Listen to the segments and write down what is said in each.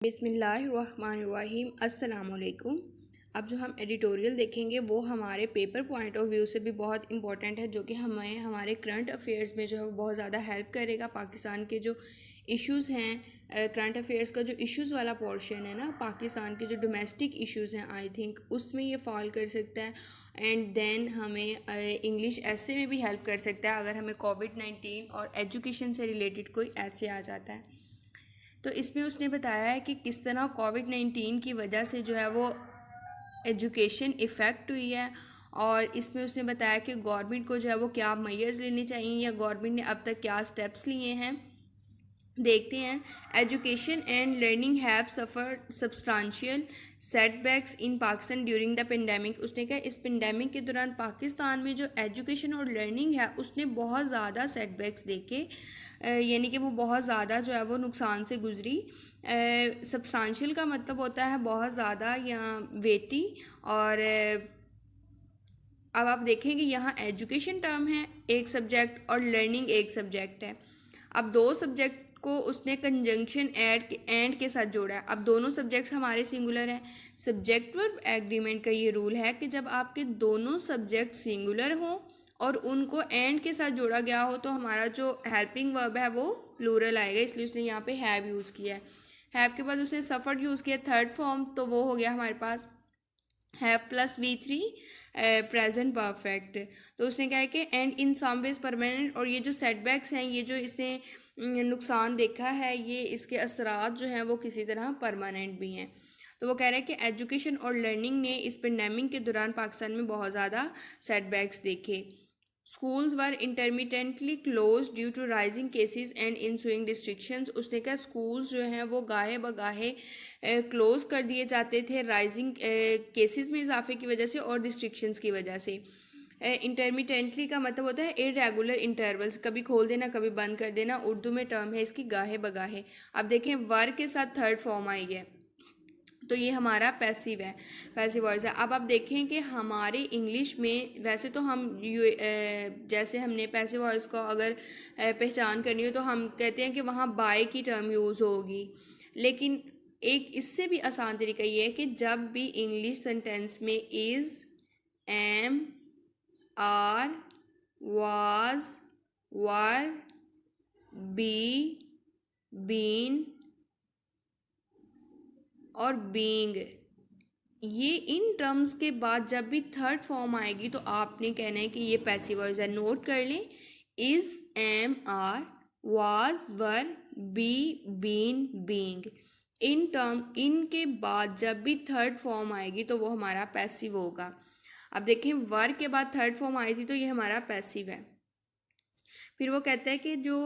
बिस्मिल्लाहिर्रहमानिर्रहीम अस्सलाम वालेकुम। अब जो हम एडिटोरियल देखेंगे वो हमारे पेपर पॉइंट ऑफ व्यू से भी बहुत इंपॉर्टेंट है, जो कि हमें हमारे करंट अफेयर्स में जो है वो बहुत ज़्यादा हेल्प करेगा। पाकिस्तान के जो इश्यूज़ हैं, करंट अफेयर्स का जो इश्यूज़ वाला पोर्शन है ना, पाकिस्तान के जो डोमेस्टिक इश्यूज़ हैं, आई थिंक उसमें ये फॉल कर सकता है। एंड देन हमें इंग्लिश ऐसे में भी हेल्प कर सकता है अगर हमें कोविड-19 और एजुकेशन से रिलेटेड कोई ऐसे आ जाता है। तो इसमें उसने बताया है कि किस तरह कोविड-19 की वजह से जो है वो एजुकेशन इफ़ेक्ट हुई है। और इसमें उसने बताया कि गवर्नमेंट को जो है वो क्या मेजर्स लेने चाहिए या गवर्नमेंट ने अब तक क्या स्टेप्स लिए हैं। देखते हैं। Education and learning have suffered substantial setbacks in Pakistan during the pandemic. उसने कहा इस पेंडेमिक के दौरान पाकिस्तान में जो एजुकेशन और लर्निंग है उसने बहुत ज़्यादा सेटबैक्स देखे, यानी कि वो बहुत ज़्यादा जो है वो नुकसान से गुजरी। सब्सटेंशियल का मतलब होता है बहुत ज़्यादा या वेटी। और अब आप देखेंगे यहाँ एजुकेशन टर्म है एक सब्जेक्ट और लर्निंग एक सब्जेक्ट है। अब दो सब्जेक्ट को उसने कंजंक्शन एंड के साथ जोड़ा है। अब दोनों सब्जेक्ट्स हमारे सिंगुलर हैं। सब्जेक्ट वर्ब एग्रीमेंट का ये रूल है कि जब आपके दोनों सब्जेक्ट सिंगुलर हों और उनको एंड के साथ जोड़ा गया हो तो हमारा जो हेल्पिंग वर्ब है वो प्लूरल आएगा, इसलिए उसने यहाँ पे हैव यूज़ किया है। हैव के बाद उसने सफ़र्ड यूज़ किया थर्ड फॉर्म, तो वो हो गया हमारे पास have plus V3 present perfect. तो उसने कहा है कि and in some ways permanent. और ये जो सेटबैक्स हैं, ये जो इसने नुकसान देखा है, ये इसके असरात जो हैं वो किसी तरह परमानेंट भी हैं। तो वो कह रहे हैं कि एजुकेशन और लर्निंग ने इस पेंडेमिक के दौरान पाकिस्तान में बहुत ज़्यादा सेटबैक्स देखे। Schools were intermittently close due to rising cases and ensuing restrictions. उसने कहा स्कूल्स जो हैं वो गाहे बगाहे क्लोज कर दिए जाते थे राइजिंग केसेस में इजाफे की वजह से और रिस्ट्रिक्शंस की वजह से। इंटरमिटेंटली का मतलब होता है इरेगुलर इंटरवल्स, कभी खोल देना कभी बंद कर देना। उर्दू में टर्म है इसकी गाहे बगाहे। अब देखें वर के साथ थर्ड फॉर्म आई है, तो ये हमारा पैसिव है, पैसिव वॉइस है। अब आप देखें कि हमारे इंग्लिश में वैसे तो हम जैसे हमने पैसिव वॉइस को अगर पहचान करनी हो तो हम कहते हैं कि वहाँ बाय की टर्म यूज़ होगी। लेकिन एक इससे भी आसान तरीका ये है कि जब भी इंग्लिश सेंटेंस में is, am, are, was, were, be, been और बीइंग, ये इन टर्म्स के बाद जब भी थर्ड फॉर्म आएगी तो आपने कहना है कि ये पैसिव वॉइस है। नोट कर लें, is, am, are, was, were, be, been, being. इनके बाद जब भी थर्ड फॉर्म आएगी तो वो हमारा पैसिव होगा। अब देखें वर के बाद थर्ड फॉर्म आई थी तो ये हमारा पैसिव है। फिर वो कहता है कि जो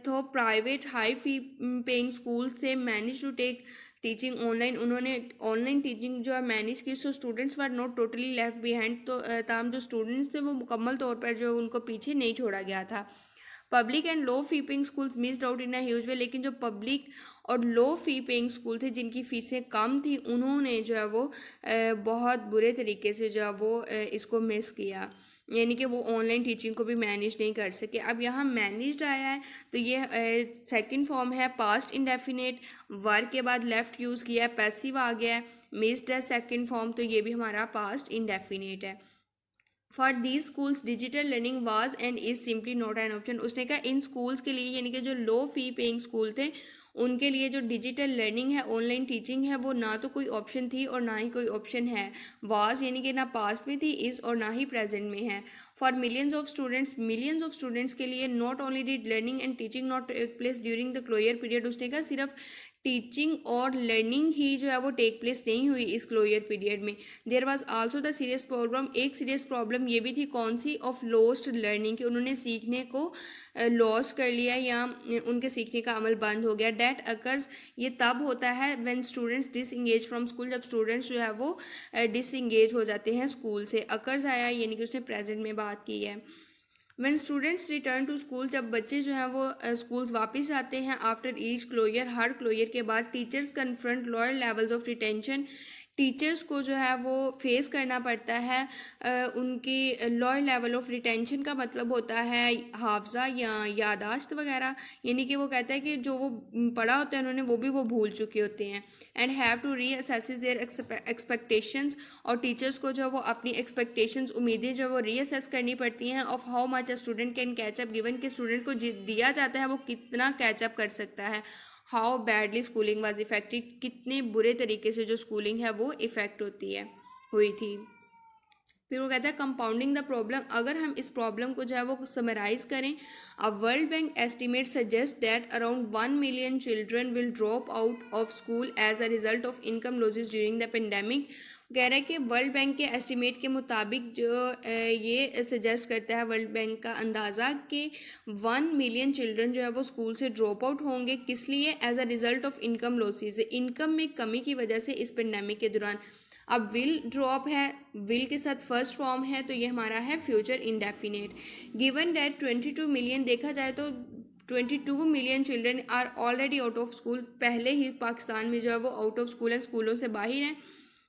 तो private high fee paying school से manage to take teaching online, उन्होंने ऑनलाइन टीचिंग जो है मैनेज की, so students were not totally left behind. तो तमाम जो स्टूडेंट्स थे वो मुकम्मल तौर पर जो उनको पीछे नहीं छोड़ा गया था। Public and low fee paying schools missed out in a huge way. लेकिन जो पब्लिक और लो फी पेइंग स्कूल थे जिनकी फ़ीसें कम थी उन्होंने जो है वो बहुत बुरे तरीके से जो है वो इसको मिस किया, यानी कि वो ऑनलाइन टीचिंग को भी मैनेज नहीं कर सके। अब यहाँ मैनेज्ड आया है तो ये सेकंड फॉर्म है पास्ट इंडेफिनेट। वर्क के बाद लेफ्ट यूज़ किया है, पैसिव आ गया है। मिस्ड है सेकंड फॉर्म, तो ये भी हमारा पास्ट इंडेफिनेट है। For these schools digital learning was and is simply not an option. उसने कहा इन स्कूल्स के लिए, यानी कि जो लो फी पेइंग स्कूल थे उनके लिए जो डिजिटल लर्निंग है, ऑनलाइन टीचिंग है, वो ना तो कोई ऑप्शन थी और ना ही कोई ऑप्शन है। वाज यानी कि ना पास्ट में थी इज़ और ना ही प्रेजेंट में है। फॉर मिलियंस ऑफ स्टूडेंट्स के लिए not only did learning and teaching not take place during the closure period. उसने कहा सिर्फ टीचिंग और लर्निंग ही जो है वो टेक प्लेस नहीं हुई इस क्लोयर पीरियड में। There was also the serious problem, एक सीरियस प्रॉब्लम ये भी थी, कौन सी, ऑफ लॉस्ट लर्निंग, कि उन्होंने सीखने को लॉस कर लिया या उनके सीखने का अमल बंद हो गया। डैट अकर्स, ये तब होता है when students disengage from school, जब स्टूडेंट्स जो है वो डिसंगेज हो जाते हैं स्कूल से। अकर्स आया यानी कि उसने प्रेजेंट में बात की है। When students return to school, जब बच्चे जो हैं वो स्कूल्स वापस जाते हैं आफ्टर ईच क्लोयर, हर क्लोयर के बाद teachers confront lower levels of retention, teachers को जो है वो फेस करना पड़ता है। उनकी लोअर लेवल ऑफ रिटेंशन का मतलब होता है हाफजा या यादाश्त वगैरह, यानी कि वो कहता है कि जो वो पढ़ा होता है उन्होंने वो भूल चुके होते हैं। And have to reassess their expectations, और टीचर्स को जो वो अपनी एक्सपेक्टेशंस उम्मीदें जो वो री असेस करनी पड़ती हैं of how much a student can catch up, given कि स्टूडेंट को दिया जाता है वो कितना कैचअप कर सकता है। How badly schooling was affected, कितने बुरे तरीके से जो स्कूलिंग है वो इफ़ेक्ट हुई थी। फिर वो कहता है कंपाउंडिंग द प्रॉब्लम, अगर हम इस प्रॉब्लम को जो है वो समराइज करें, a World Bank estimate suggest that around 1 million children will drop out of school as a result of income losses during the pandemic. कह रहा है कि वर्ल्ड बैंक के एस्टिमेट के मुताबिक जो ये सजेस्ट करता है वर्ल्ड बैंक का अंदाज़ा कि 1 मिलियन चिल्ड्रन जो है वो स्कूल से ड्रॉप आउट होंगे, किस लिए, as a result of income losses, income में कमी की वजह से इस पेंडेमिक के दौरान। अब विल ड्रॉप है, विल के साथ फर्स्ट फॉर्म है, तो ये हमारा है future indefinite. Given that 22 million, देखा जाए तो 22 million children are already out of school, पहले ही पाकिस्तान में जो है वो आउट ऑफ स्कूल है, स्कूलों से बाहर हैं।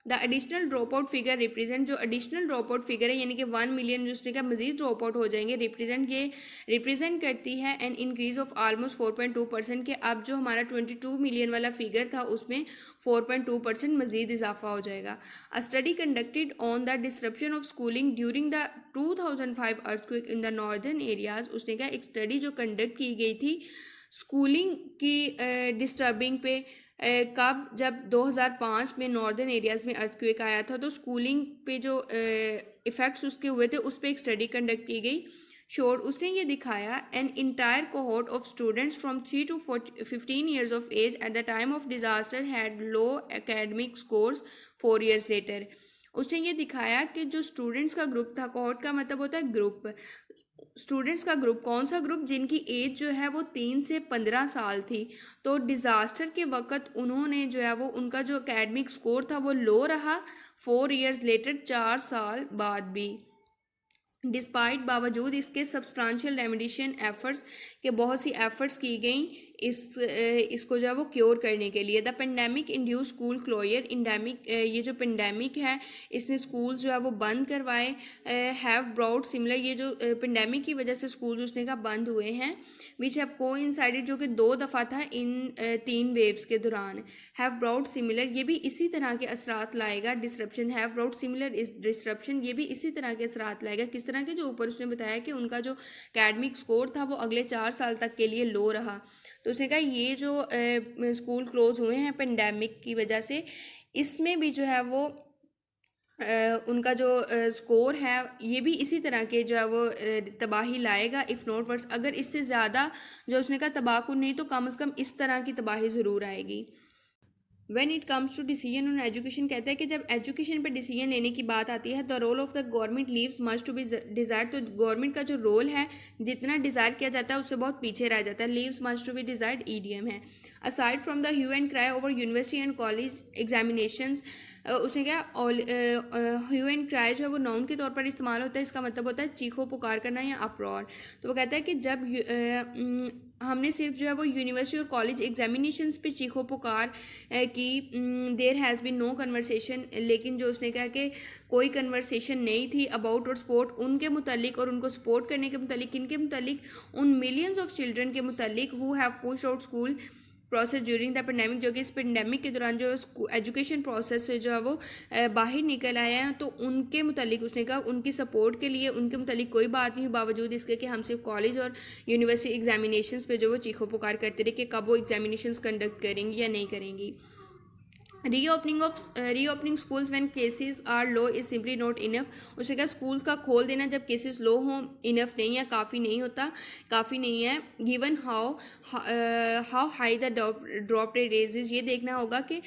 The additional drop out figure represent, जो एडिशनल ड्रॉप आउट फिगर है यानी कि 1 मिलियन जो उसने कहा मजीद ड्रॉप आउट हो जाएंगे, रिप्रेजेंट करती है एन इंक्रीज ऑफ ऑलमोस्ट 4.2%, के अब जो हमारा 22 मिलियन वाला फिगर था उसमें 4.2% मजीद इजाफा हो जाएगा। अ study conducted on the disruption of schooling during the 2005 earthquake in the northern areas, उसने कहा एक स्टडी जो कंडक्ट की गई थी स्कूलिंग की डिस्टर्बिंग पे, कब, जब 2005 में नॉर्दर्न एरियाज़ में अर्थक्वेक आया था, तो स्कूलिंग पे जो इफ़ेक्ट्स उसके हुए थे उस पर एक स्टडी कंडक्ट की गई। शोर, उसने ये दिखाया an entire cohort of students from 3 to 15 years of age at the time of disaster had low academic scores 4 years later. उसने ये दिखाया कि जो स्टूडेंट्स का ग्रुप था, कोहोर्ट का मतलब होता है ग्रुप, स्टूडेंट्स का ग्रुप, कौन सा ग्रुप, जिनकी एज जो है वो 3 से 15 साल थी, तो डिज़ास्टर के वक्त उन्होंने जो है वो उनका जो एकेडमिक स्कोर था वो लो रहा 4 ईयर्स लेटर, 4 साल बाद भी, डिस्पाइट, बावजूद इसके सब्सटेंशियल रेमेडिएशन एफर्ट्स, के बहुत सी एफर्ट्स की गई इसको जो है वो क्योर करने के लिए। The pandemic induced school closure, endemic, ये जो पेंडेमिक है इसने स्कूल जो है वो बंद करवाए। हैव ब्रॉड सिमिलर, ये जो पेंडेमिक की वजह से स्कूल जो उसने कहा बंद हुए हैं, विच हैव कोइंसाइडेड, जो कि 2 दफ़ा था इन 3 वेव्स के दौरान। हैव ब्रॉड सिमिलर, ये भी इसी तरह के असरात लाएगा। डिसरप्शन, हैव ब्रॉड सिमिलर इस डिसरप्शन, ये भी इसी तरह के असरात लाएगा। किस तरह के, जो ऊपर उसने बताया कि उनका जो एकेडमिक स्कोर था वो अगले 4 साल तक के लिए लो रहा। तो उसने कहा ये जो स्कूल क्लोज हुए हैं पेंडेमिक की वजह से, इसमें भी जो है वो उनका जो स्कोर है ये भी इसी तरह के जो है वो तबाही लाएगा, इफ़ नॉट वर्स, अगर इससे ज़्यादा जो उसने कहा तबाहकुन नहीं तो कम से कम इस तरह की तबाही ज़रूर आएगी। When it comes to decision on education, कहता है कि जब एजुकेशन पर डिसीजन लेने की बात आती है, the role of the government leaves much to be desired, तो गवर्नमेंट का जो रोल है जितना डिज़ायर किया जाता है उससे बहुत पीछे रह जाता है। Leaves much to be desired EDM है। Aside from the hue and cry over university and college examinations, उसने क्या, ह्यू एंड क्राई जो है वो नाउन के तौर पर इस्तेमाल होता है, इसका मतलब होता है चीखो पुकार करना या अप्रॉर। तो वो कहता है कि जब हमने सिर्फ जो है वो यूनिवर्सिटी और कॉलेज एग्जामिनेशंस पे चीखो पुकार की, there has been no conversation, लेकिन जो उसने कहा कि कोई कन्वर्सेशन नहीं थी अबाउट और सपोर्ट, उनके मुतालिक और उनको सपोर्ट करने के मुतालिक, किनके मुतालिक, उन मिलियंस ऑफ चिल्ड्रन के मुतालिक who have pushed out school process during the pandemic, जो कि इस पेंडेमिक के दौरान जो एजुकेशन प्रोसेस से जो है वो बाहर निकल आए हैं, तो उनके मुतालिक उसने कहा उनकी सपोर्ट के लिए उनके मुतालिक कोई बात नहीं, बावजूद इसके कि हम सिर्फ कॉलेज और यूनिवर्सिटी एग्जामिनेशंस पे जो वो चीखो पुकार करते रहे कि कब वो एग्जामिनेशंस कंडक्ट करेंगी या नहीं करेंगी। Reopening schools when cases are low is simply not enough, उसने कहा स्कूल्स का खोल देना जब केसेस लो हों इनफ नहीं है, काफ़ी नहीं होता, काफ़ी नहीं है। Given how high the drop rate is, ये देखना होगा कि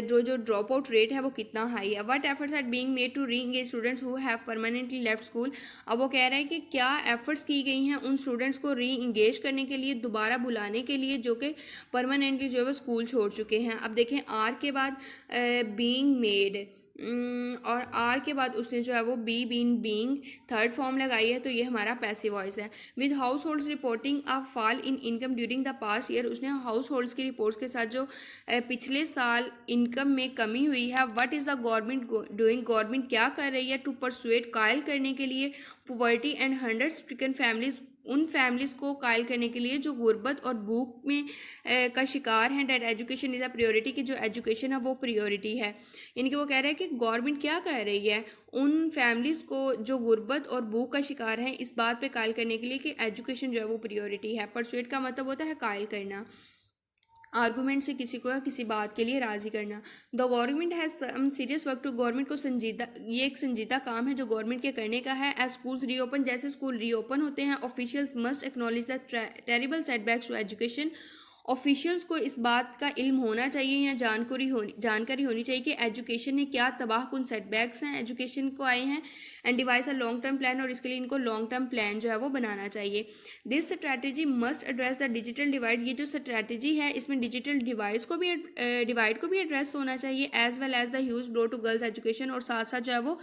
जो ड्रॉप आउट रेट है वो कितना हाई है। What efforts are being made to reengage students who have permanently left school, अब वो कह रहे हैं कि क्या एफर्ट्स की गई हैं उन स्टूडेंट्स को री इंगेज करने के लिए, दोबारा बुलाने के लिए जो कि परमानेंटली जो है वो स्कूल छोड़ चुके हैं। अब देखें आर के बाद बाद बीइंग मेड, और आर के बाद उसने जो है वो be been being third form लगाई है, तो ये हमारा पैसिव वॉइस है। With households reporting a fall in income during the past year, उसने हाउस होल्ड्स की रिपोर्ट्स के साथ जो पिछले साल इनकम में कमी हुई है। What is the government doing, government क्या कर रही है टू परसुएट, कायल करने के लिए poverty and hander stricken families, उन फैमिलीज़ को कायल करने के लिए जो गुर्बत और भूख में का शिकार हैं। That education is a priority, की जो एजुकेशन है वो प्रायोरिटी है। यानी कि वो कह रहे हैं कि गवर्नमेंट क्या कह रही है उन फैमिलीज़ को जो गुर्बत और भूख का शिकार हैं, इस बात पे कायल करने के लिए कि एजुकेशन जो है वो प्रायोरिटी है। परसुएट का मतलब होता है कायल करना, आर्गूमेंट से किसी को या किसी बात के लिए राज़ी करना। The government has some serious work to, government को संजीदा, ये एक संजीदा काम है जो गवर्नमेंट के करने का है। एज स्कूल्स रीओपन, जैसे स्कूल रीओपन होते हैं, officials must acknowledge the terrible setbacks to education, officials को इस बात का इल्म होना चाहिए या जानकारी होनी चाहिए कि एजुकेशन ने क्या तबाह कुन सेटबैक्स हैं एजुकेशन को आए हैं। And device a long term plan, और इसके लिए इनको लॉन्ग टर्म प्लान जो है वो बनाना चाहिए। This strategy must address the digital divide, ये जो स्ट्रैटेजी है इसमें डिजिटल डिवाइड को भी एड्रेस होना चाहिए, as well as the huge blow to girls education, और साथ साथ जो है वो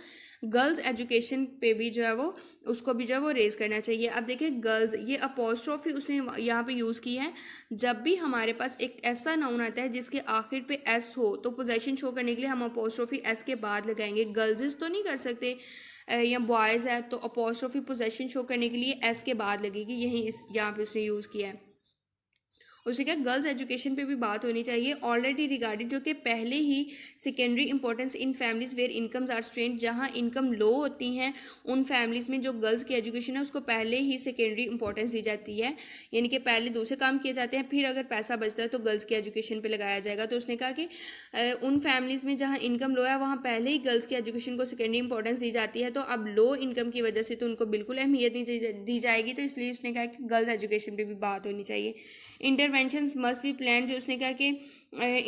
गर्ल्स एजुकेशन पे भी जो है वो उसको भी जो है वो रेज़ करना चाहिए। अब देखिए गर्ल्स, ये अपोस्ट्रोफी उसने यहाँ पे यूज़ की है। जब भी हमारे पास एक ऐसा नाउन आता है जिसके आखिर पे एस हो, तो पोजेशन शो करने के लिए हम अपोस्ट्रोफी एस के बाद लगाएंगे। गर्ल्स तो नहीं कर सकते, या बॉयज़ है तो अपोस्ट्रोफी पोजेशन शो करने के लिए एस के बाद लगेगी, यही इस यहाँ पे उसने यूज़ किया है। उसी का गर्ल्स एजुकेशन पे भी बात होनी चाहिए। ऑलरेडी रिगार्डेड, जो कि पहले ही secondary importance in families where incomes are strained, जहाँ इनकम लो होती हैं उन फैमिलीज़ में जो गर्ल्स की एजुकेशन है उसको पहले ही सेकेंडरी इंपॉर्टेंस दी जाती है, यानी कि पहले दूसरे काम किए जाते हैं, फिर अगर पैसा बचता है तो गर्ल्स की एजुकेशन पर लगाया जाएगा। तो उसने कहा कि उन फैमिलीज़ में जहाँ इनकम लो है वहाँ पहले ही गर्ल्स की एजुकेशन को सेकेंडरी इंपॉर्टेंस दी जाती है, तो अब लो इनकम की वजह से तो उनको बिल्कुल अहमियत नहीं दी जाएगी, तो इसलिए उसने कहा कि गर्ल्स एजुकेशन पर भी बात होनी चाहिए। इंटरवेंशंस मस्ट बी प्लान, जो उसने कहा कि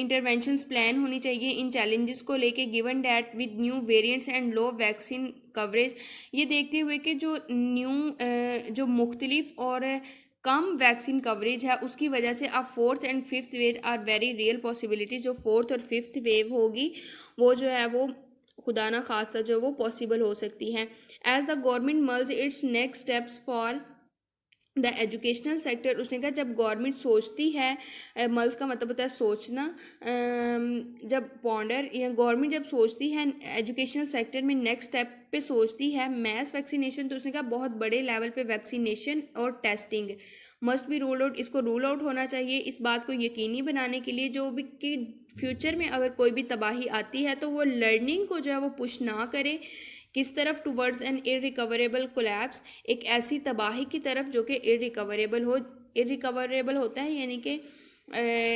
इंटरवेंशंस प्लान होनी चाहिए इन चैलेंजेस को लेके, given that with new variants and low vaccine coverage, ये देखते हुए कि जो जो मुख्तलिफ और कम वैक्सीन कवरेज है उसकी वजह से अब fourth and fifth wave are very real possibility, जो फोर्थ और फिफ्थ वेव होगी वो जो है वो खुदा ना खास्ता जो वो पॉसिबल हो सकती है। As the government mulls its next steps for the educational sector, उसने कहा जब गवर्नमेंट सोचती है, मल्स का मतलब होता है सोचना, जब पॉन्डर या गवर्नमेंट जब सोचती है एजुकेशनल सेक्टर में नेक्स्ट स्टेप पे सोचती है मैस वैक्सीनेशन, तो उसने कहा बहुत बड़े लेवल पे वैक्सीनेशन और testing must be rule out, इसको रूल आउट होना चाहिए इस बात को यकीनी बनाने के लिए जो भी कि फ्यूचर में अगर कोई भी तबाही आती है तो वो लर्निंग को जो है वो पुश ना करे किस तरफ, टूवर्ड्स एन इरिकवरेबल कोलैप्स, एक ऐसी तबाही की तरफ जो कि इरिकवरेबल होता है, यानी कि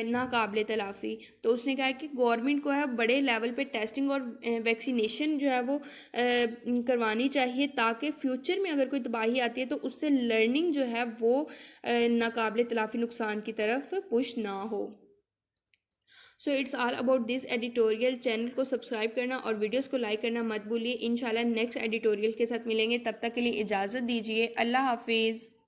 नाकाबिले तलाफ़ी। तो उसने कहा कि गवर्नमेंट को है बड़े लेवल पे टेस्टिंग और वैक्सीनेशन जो है वो करवानी चाहिए, ताकि फ्यूचर में अगर कोई तबाही आती है तो उससे लर्निंग जो है वो नाकाबिले तलाफ़ी नुकसान की तरफ पुश ना हो। So it's all about this editorial. Channel को सब्सक्राइब करना और वीडियोस को लाइक करना मत भूलिए। इंशाल्लाह नेक्स्ट एडिटोरियल के साथ मिलेंगे, तब तक के लिए इजाज़त दीजिए। अल्लाह हाफिज़।